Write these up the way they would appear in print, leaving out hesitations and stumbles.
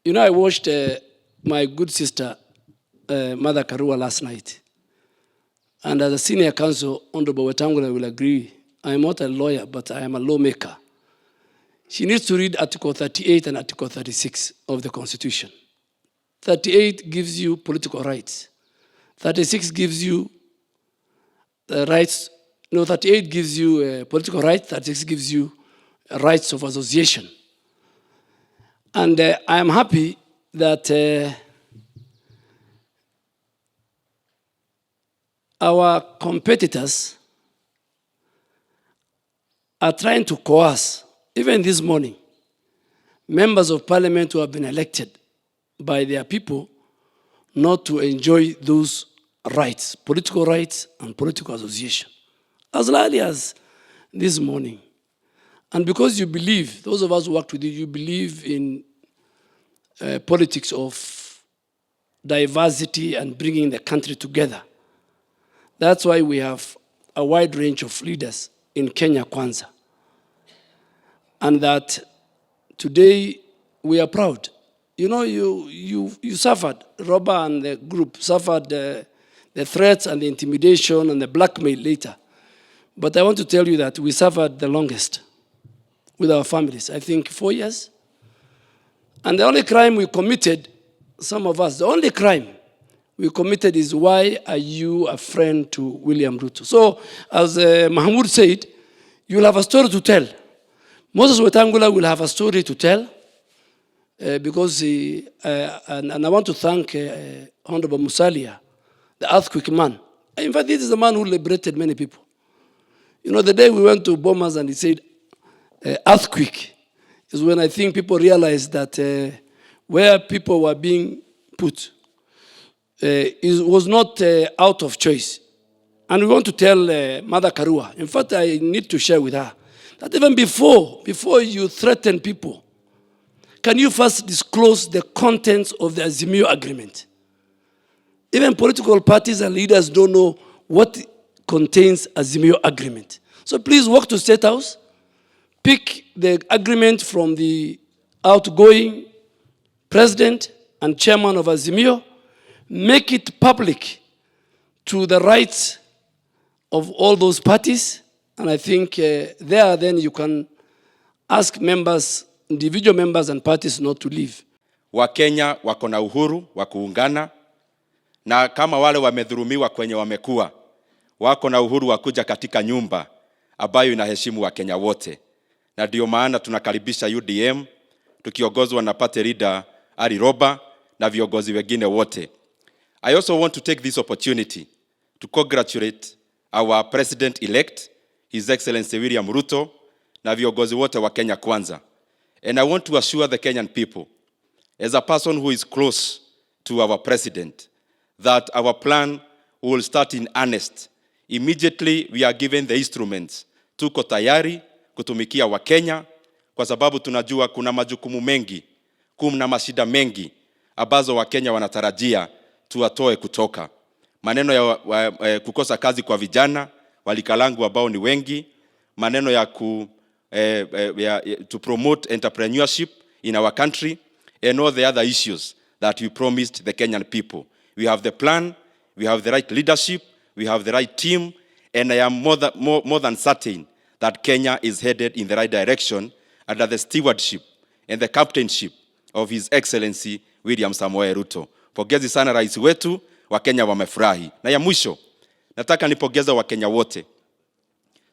You know, I watched my good sister, Mother KARUA, last night. And as a senior counsel, Honorable Wetangula will agree. I am not a lawyer, but I am a lawmaker. She needs to read Article 38 and Article 36 of the Constitution. 38 gives you political rights. 36 gives you rights. No, 38 gives you political rights. 36 gives you rights of association. And I am happy that our competitors are trying to coerce, even this morning, members of parliament who have been elected by their people not to enjoy those rights, political rights and political association, as early as this morning. And because you believe, those of us who worked with you, you believe in politics of diversity and bringing the country together. That's why we have a wide range of leaders in Kenya Kwanza. And that today we are proud. You know, you suffered, Robert and the group suffered the threats and the intimidation and the blackmail later. But I want to tell you that we suffered the longest with our families, I think 4 years. And the only crime we committed, some of us, the only crime we committed is, why are you a friend to William RUTO? So, as Mahmoud said, you'll have a story to tell. Moses Wetangula will have a story to tell because and I want to thank Honorable Musalia, the earthquake man. In fact, this is the man who liberated many people. You know, the day we went to Bomas and he said, earthquake, is when I think people realized that where people were being put, it was not out of choice. And we want to tell Mother KARUA, in fact, I need to share with her, that even before you threaten people, can you first disclose the contents of the Azimio agreement? Even political parties and leaders don't know what contains Azimio agreement. So please walk to State House, pick the agreement from the outgoing president and chairman of Azimio, make it public to the rights of all those parties, and I think then you can ask members, individual members and parties not to leave. Wakenya wako na uhuru wa kuungana, na kama wale wamedhulumiwa kwenye wamekuwa, wako na uhuru wa kuja katika nyumba ambayo inaheshimu Wakenya wote. Na ndio maana tunakaribisha UDM tukiongozwa na party leader Ali Roba na viongozi wengine wote. I also want to take this opportunity to congratulate our president-elect, His Excellency William RUTO, na viongozi wote wa Kenya Kwanza. And I want to assure the Kenyan people, as a person who is close to our president, that our plan will start in earnest. Immediately we are given the instruments. Tuko tayari kutumikia wa Kenya, kwa sababu tunajua kuna majukumu mengi, kuna mashida mengi ambazo wa Kenya wanatarajia tuwatoe kutoka. Maneno ya kukosa kazi kwa vijana walikalangu ambao ni wengi, maneno ya to promote entrepreneurship in our country, and all the other issues that we promised the Kenyan people. We have the plan, we have the right leadership, we have the right team, and I am more than certain that Kenya is headed in the right direction under the stewardship and the captainship of His Excellency William Samoei RUTO. Pongezi sana rais wetu, Wakenya wamefurahi. Na ya mwisho, nataka nipongeze Wakenya wote.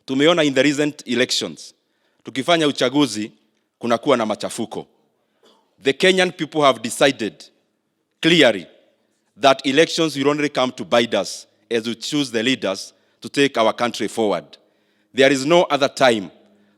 Tumeona in the recent elections, tukifanya uchaguzi, kunakuwa na machafuko. The Kenyan people have decided clearly that elections will only come to bite us as we choose the leaders to take our country forward. There is no other time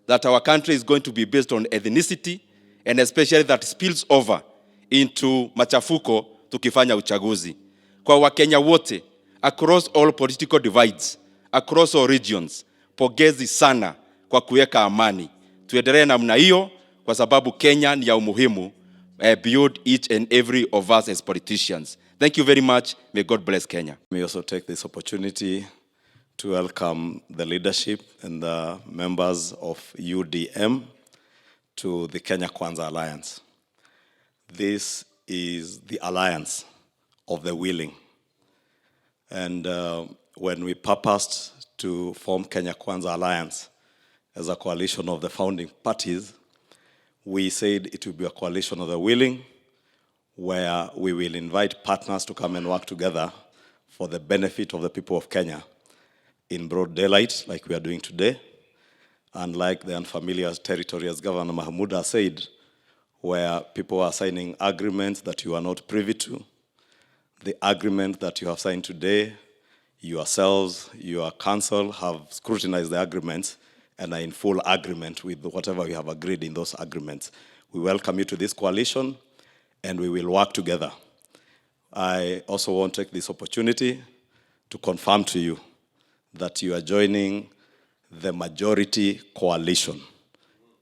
that our country is going to be based on ethnicity, and especially that spills over into machafuko tukifanya uchaguzi. Kwa Wakenya wote, across all political divides, across all regions, pongezi sana kwa kuweka amani. Tuendelee namna hiyo kwa sababu Kenya ni ya umuhimu beyond each and every of us as politicians. Thank you very much. May God bless Kenya. May also take this opportunity to welcome the leadership and the members of UDM to the Kenya Kwanza Alliance. This is the alliance of the willing. And when we purposed to form Kenya Kwanza Alliance as a coalition of the founding parties, we said it will be a coalition of the willing, where we will invite partners to come and work together for the benefit of the people of Kenya in broad daylight, like we are doing today, unlike the unfamiliar territory, as Governor Mahmoud has said, where people are signing agreements that you are not privy to. The agreement that you have signed today, yourselves, your council have scrutinized the agreements and are in full agreement with whatever we have agreed in those agreements. We welcome you to this coalition, and we will work together. I also want to take this opportunity to confirm to you that you are joining the majority coalition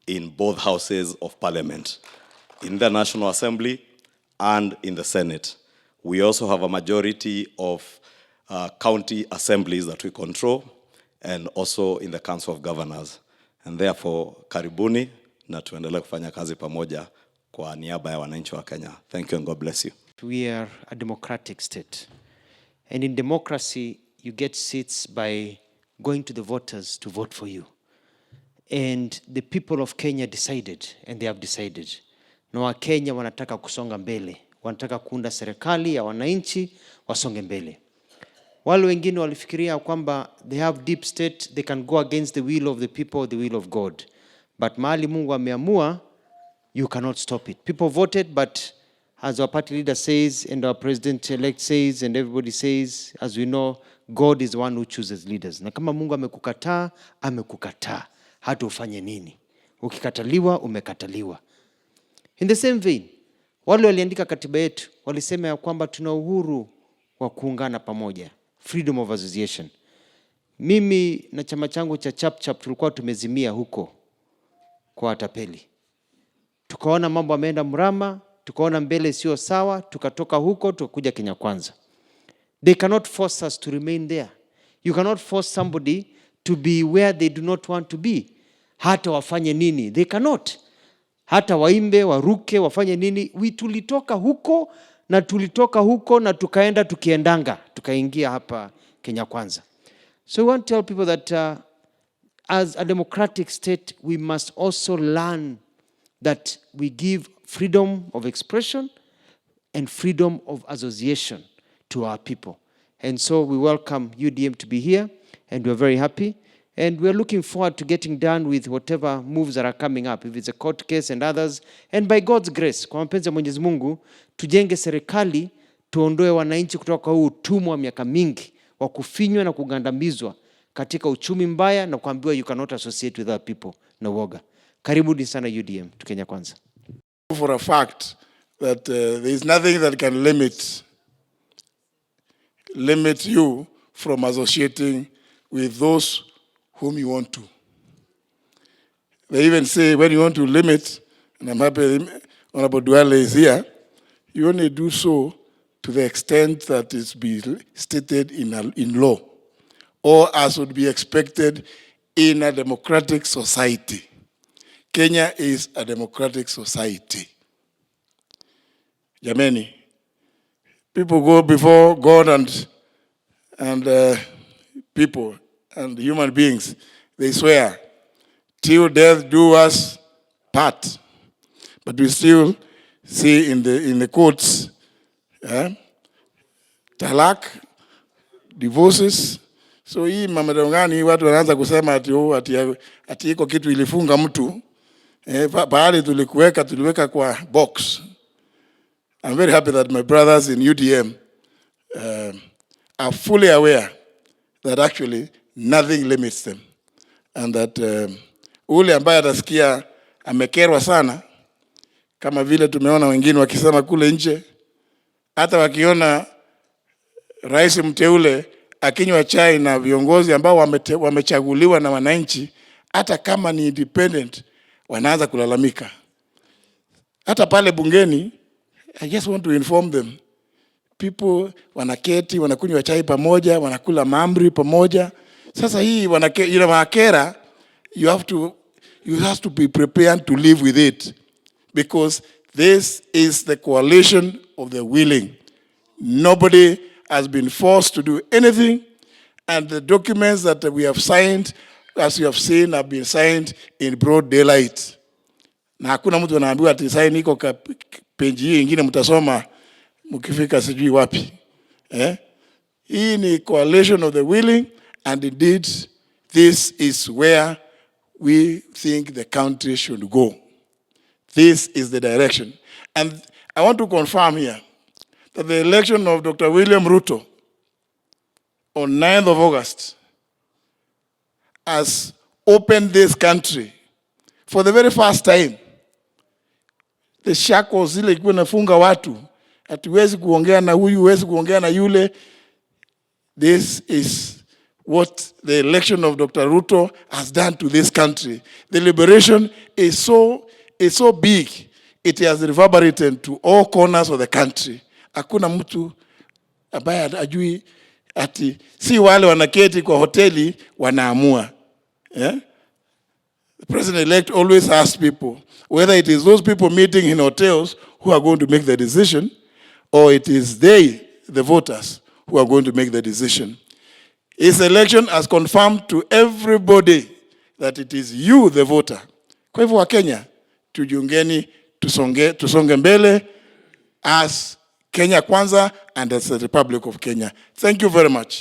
in both houses of parliament, in the National Assembly and in the Senate. We also have a majority of county assemblies that we control, and also in the Council of Governors. And therefore, karibuni na tuendelee kufanya kazi pamoja kwa niaba ya wananchi wa Kenya. Thank you and God bless you. We are a democratic state. And in democracy, you get seats by going to the voters to vote for you. And the people of Kenya decided, and they have decided. Na Wakenya wanataka kusonga mbele. Wanataka kuunda serikali ya wananchi wasonge mbele. Wale wengine walifikiria kwamba they have deep state, they can go against the will of the people, the will of God. But mahali Mungu ameamua, you cannot stop it. People voted, but as our party leader says, and our president-elect says, and everybody says, as we know, God is the one who chooses leaders. Na kama Mungu amekukataa, amekukataa. Hata ufanye nini? Ukikataliwa, umekataliwa. In the same vein, wale waliandika katiba yetu, walisema ya kwamba tuna uhuru wa kuungana pamoja. Freedom of association. Mimi na chama changu cha chap tulikuwa tumezimia huko kwa watapeli. Tukaona mambo ameenda mrama, tukaona mbele sio sawa, tukatoka huko tukakuja Kenya Kwanza. They cannot force us to remain there. You cannot force somebody to be where they do not want to be. Hata wafanye nini? They cannot. Hata waimbe, waruke, wafanye nini? Tulitoka huko na tukaenda tukiendanga. Tukaingia hapa Kenya Kwanza. So we want to tell people that as a democratic state, we must also learn that we give freedom of expression and freedom of association to our people. And so we welcome UDM to be here, and we're very happy. And we're looking forward to getting done with whatever moves that are coming up, if it's a court case and others. And by God's grace, kwa mapenzi ya Mwenyezi Mungu, tujenge serikali, tuondoe wananchi kutoka huu utumwa wa miaka mingi, wa kufinywa na kugandamizwa katika uchumi mbaya na kuambiwa you cannot associate with other people na woga. Karibuni sana UDM, tu Kenya Kwanza. For a fact that there is nothing that can limit you from associating with those whom you want to. They even say when you want to limit, and I'm happy Honorable Duale is here, you only do so to the extent that it's be stated in law, or as would be expected in a democratic society. Kenya is a democratic society. Jameni, people go before God and people and human beings. They swear, till death do us part. But we still see in the courts, talak, divorces. So hii mamadongani watu wanaanza kusema ati iko kitu ilifunga mtu. Pahali tuliweka kwa box. I'm very happy that my brothers in UDM are fully aware that actually nothing limits them. And that ule ambaye atasikia amekerwa sana, kama vile tumeona wengine wakisema kule nje, hata wakiona rais mteule akinywa chai na viongozi ambao wamechaguliwa na wananchi, hata kama ni independent, wanaanza kulalamika. Hata pale bungeni, I just want to inform them, people wanaketi, wanakunywa chai pamoja, wanakula maamri pamoja. Sasa hii wanakera, you have to be prepared to live with it, because This is the coalition of the willing. Nobody has been forced to do anything, and the documents that we have signed, as you have seen, have been signed in broad daylight. Na hakuna mtu anaambiwa ati sign iko page hii ingine mtasoma mkifika sijui wapi. Hii ni coalition of the willing, and indeed this is where we think the country should go. This is the direction. And I want to confirm here that the election of Dr. William RUTO on 9th of August has opened this country for the very first time. The shackles zile ilikuwa nafunga watu, hatuwezi kuongea na huyu, huwezi kuongea na yule. This is what the election of Dr. RUTO has done to this country. The liberation is so big, it has reverberated to all corners of the country. Hakuna mtu ambaye ajui ati si wale wanaketi kwa hoteli wanaamua. The president-elect always asks people whether it is those people meeting in hotels who are going to make the decision, or it is they, the voters, who are going to make the decision. His election has confirmed to everybody that it is you, the voter. Kwa hivyo wa Kenya, tujiungeni, tusonge mbele as Kenya Kwanza and as the Republic of Kenya. Thank you very much.